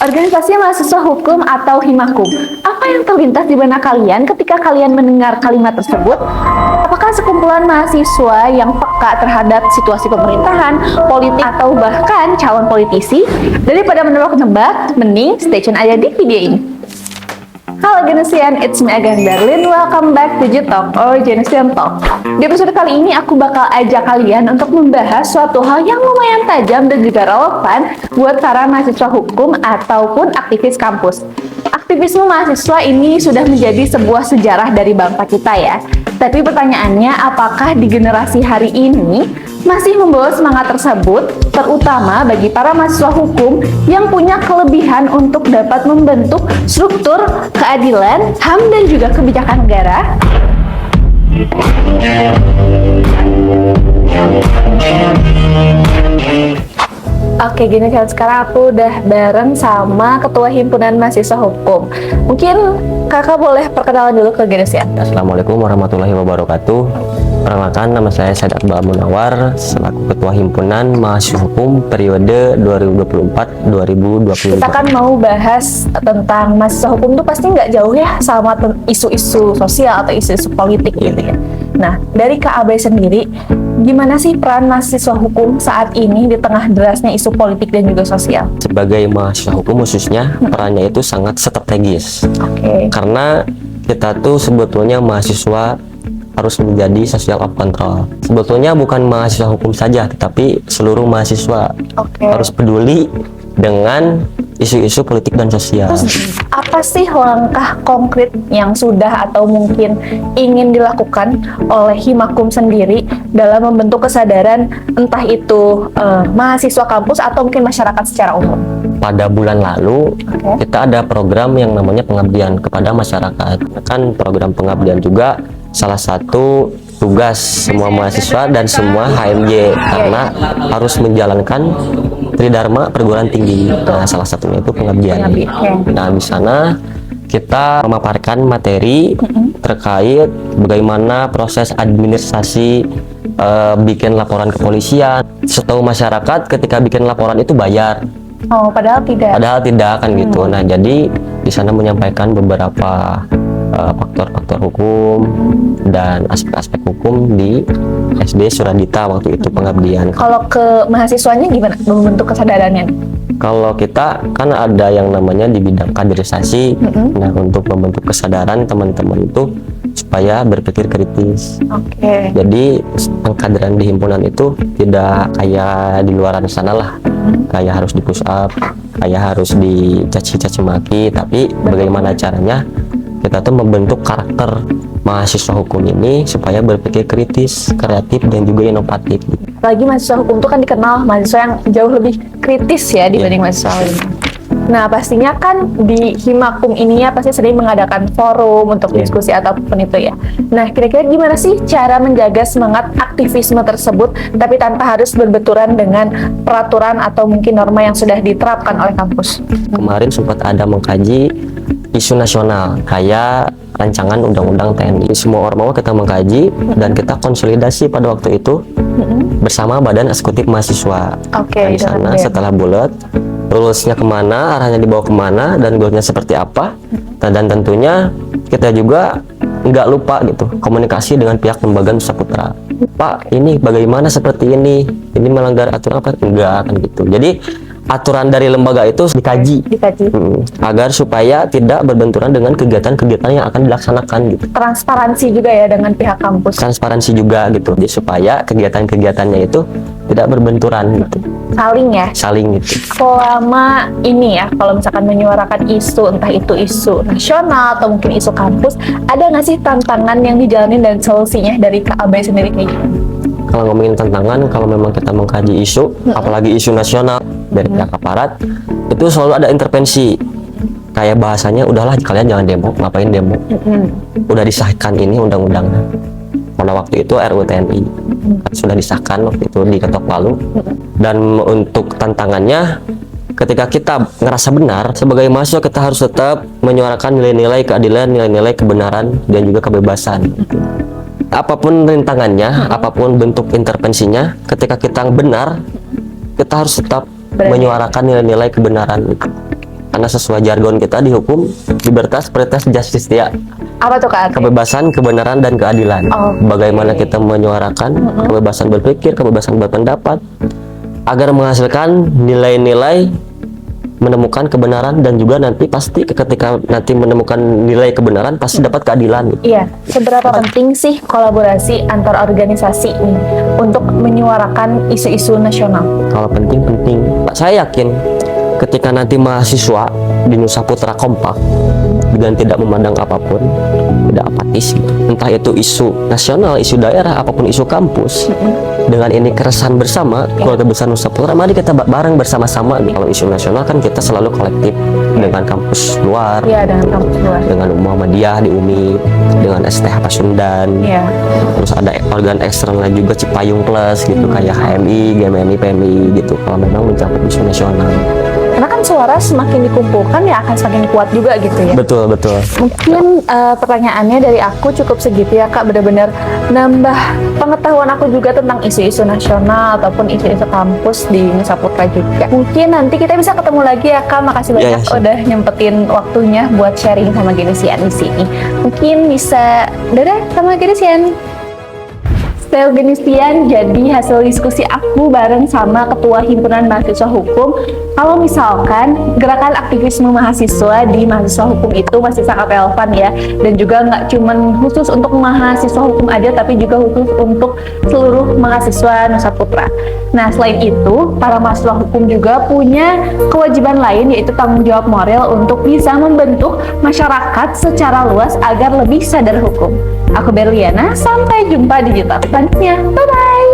Organisasi mahasiswa hukum atau Himakum. Apa yang terlintas di benak kalian ketika kalian mendengar kalimat tersebut? Apakah sekumpulan mahasiswa yang peka terhadap situasi pemerintahan, politik, atau bahkan calon politisi? Daripada menebak-nebak, mending stay tune aja di video ini. Halo Genesian, it's me again Berlin. Welcome back to Talk or Genesian Talk. Di episode kali ini aku bakal ajak kalian untuk membahas suatu hal yang lumayan tajam dan juga relevan buat para mahasiswa hukum ataupun aktivis kampus. Aktivisme mahasiswa ini sudah menjadi sebuah sejarah dari bangsa kita ya. Tapi pertanyaannya, apakah di generasi hari ini masih membawa semangat tersebut, terutama bagi para mahasiswa hukum yang punya kelebihan untuk dapat membentuk struktur keadilan, HAM, dan juga kebijakan negara? Oke, gini kan, sekarang aku udah bareng sama Ketua Himpunan Mahasiswa Hukum. Mungkin kakak boleh perkenalan dulu ke Genesian. Assalamualaikum warahmatullahi wabarakatuh. Perkenalkan, nama saya Said Akbar Munawar selaku Ketua Himpunan Mahasiswa Hukum periode 2024-2025. Kita kan mau bahas tentang mahasiswa hukum tuh pasti nggak jauh ya sama isu-isu sosial atau isu-isu politik gitu ya. Nah, dari Kak Abai sendiri, gimana sih peran mahasiswa hukum saat ini di tengah derasnya isu politik dan juga sosial? Sebagai mahasiswa hukum khususnya, perannya itu sangat strategis. Karena kita tuh sebetulnya mahasiswa harus menjadi social of control. Sebetulnya bukan mahasiswa hukum saja, tetapi seluruh mahasiswa harus peduli dengan isu-isu politik dan sosial. Terus, apa sih langkah konkret yang sudah atau mungkin ingin dilakukan oleh Himakum sendiri dalam membentuk kesadaran entah itu mahasiswa kampus atau mungkin masyarakat secara umum? Pada bulan lalu, kita ada program yang namanya pengabdian kepada masyarakat. Kan program pengabdian juga salah satu tugas semua mahasiswa dan semua HMJ, karena harus menjalankan Tridharma perguruan tinggi. Nah, salah satunya itu pengabdian. Nah, di sana kita memaparkan materi terkait bagaimana proses administrasi bikin laporan kepolisian. Setahu masyarakat ketika bikin laporan itu bayar. Oh, padahal tidak. Padahal tidak kan gitu. Nah, jadi di sana menyampaikan beberapa faktor-faktor hukum dan aspek-aspek hukum di SD Suradita waktu itu pengabdian. Kalau ke mahasiswanya gimana membentuk kesadarannya? Kalau kita kan ada yang namanya di bidang kaderisasi. Nah, untuk membentuk kesadaran teman-teman itu supaya berpikir kritis. Jadi pengkaderan di himpunan itu tidak kayak di luaran sana lah, kayak harus di push up, kayak harus dicaci maki, tapi bagaimana caranya kita tuh membentuk karakter mahasiswa hukum ini supaya berpikir kritis, kreatif, dan juga inovatif. Lagi mahasiswa hukum itu kan dikenal mahasiswa yang jauh lebih kritis ya dibanding mahasiswa lain. Nah, pastinya kan di Himakum ini ya pasti sering mengadakan forum untuk diskusi ataupun itu ya. Nah, kira-kira gimana sih cara menjaga semangat aktivisme tersebut tapi tanpa harus berbenturan dengan peraturan atau mungkin norma yang sudah diterapkan oleh kampus? Kemarin sempat ada mengkaji isu nasional kayak rancangan undang-undang TNI. Semua ormawa kita mengkaji dan kita konsolidasi pada waktu itu bersama Badan Eksekutif Mahasiswa. Nah, di sana setelah bulat rulesnya kemana, arahnya dibawa kemana, dan goalnya seperti apa. Dan tentunya kita juga nggak lupa gitu komunikasi dengan pihak lembaga Nusa Putra. Pak, ini bagaimana seperti ini melanggar aturan apa? Enggak kan gitu. Jadi aturan dari lembaga itu dikaji. Agar supaya tidak berbenturan dengan kegiatan-kegiatan yang akan dilaksanakan gitu. Transparansi juga ya dengan pihak kampus. Transparansi juga gitu. Jadi supaya kegiatan-kegiatannya itu tidak berbenturan gitu. Saling ya? Saling gitu. Selama ini ya, kalau misalkan menyuarakan isu, entah itu isu nasional atau mungkin isu kampus, ada nggak sih tantangan yang dijalanin dan solusinya dari Kak Abai sendiri kayak gimana? Kalau ngomongin tantangan, kalau memang kita mengkaji isu, apalagi isu nasional dari pihak aparat, itu selalu ada intervensi. Kayak bahasanya, udahlah kalian jangan demo, ngapain demo? Udah disahkan ini undang-undangnya. Pada waktu itu RUU TNI sudah disahkan waktu itu di Ketok Palu. Dan untuk tantangannya, ketika kita ngerasa benar, sebagai mahasiswa kita harus tetap menyuarakan nilai-nilai keadilan, nilai-nilai kebenaran, dan juga kebebasan. Apapun rintangannya, apapun bentuk intervensinya, ketika kita benar, kita harus tetap menyuarakan nilai-nilai kebenaran. karena sesuai jargon kita di hukum, libertas, veritas, justia, Apa tuh Kak? kebebasan, kebenaran, dan keadilan. Oke. Bagaimana kita menyuarakan kebebasan berpikir, kebebasan berpendapat, agar menghasilkan nilai-nilai menemukan kebenaran, dan juga nanti pasti ketika nanti menemukan nilai kebenaran pasti dapat keadilan. Iya, seberapa penting sih kolaborasi antar organisasi nih untuk menyuarakan isu-isu nasional? Kalau penting, saya yakin ketika nanti mahasiswa di Nusa Putra kompak dengan tidak memandang apapun, tidak apatis gitu. Entah itu isu nasional, isu daerah, apapun isu kampus, dengan ini keresahan bersama keluarga besar Nusa Putra, mari kita bareng bersama-sama nih. Kalau isu nasional kan kita selalu kolektif dengan kampus luar, Iya, dengan kampus luar. dengan Muhammadiyah di UMI, dengan STH Pasundan, Iya. terus ada organ eksternal juga Cipayung Plus gitu, kayak HMI, GMNI, PMI gitu. Kalau memang mencakup isu nasional. Karena kan suara semakin dikumpulkan ya akan semakin kuat juga gitu ya. Betul. Mungkin pertanyaannya dari aku cukup segitu ya Kak, benar-benar nambah pengetahuan aku juga tentang isu-isu nasional ataupun isu-isu kampus di Nusa Putra juga. Mungkin nanti kita bisa ketemu lagi ya Kak, makasih Iya, banyak siap. udah nyempetin waktunya buat sharing sama Genesian di sini. Mungkin bisa, dadah sama Genesian. Style Genesian jadi hasil diskusi aku bareng sama Ketua Himpunan Mahasiswa Hukum. Kalau misalkan gerakan aktivisme mahasiswa di mahasiswa hukum itu masih sangat relevan ya, dan juga nggak cuman khusus untuk mahasiswa hukum aja, tapi juga khusus untuk seluruh mahasiswa Nusa Putra. Nah, selain itu, para mahasiswa hukum juga punya kewajiban lain, yaitu tanggung jawab moral untuk bisa membentuk masyarakat secara luas agar lebih sadar hukum. Aku Berliana, sampai jumpa di digital selanjutnya. Bye-bye!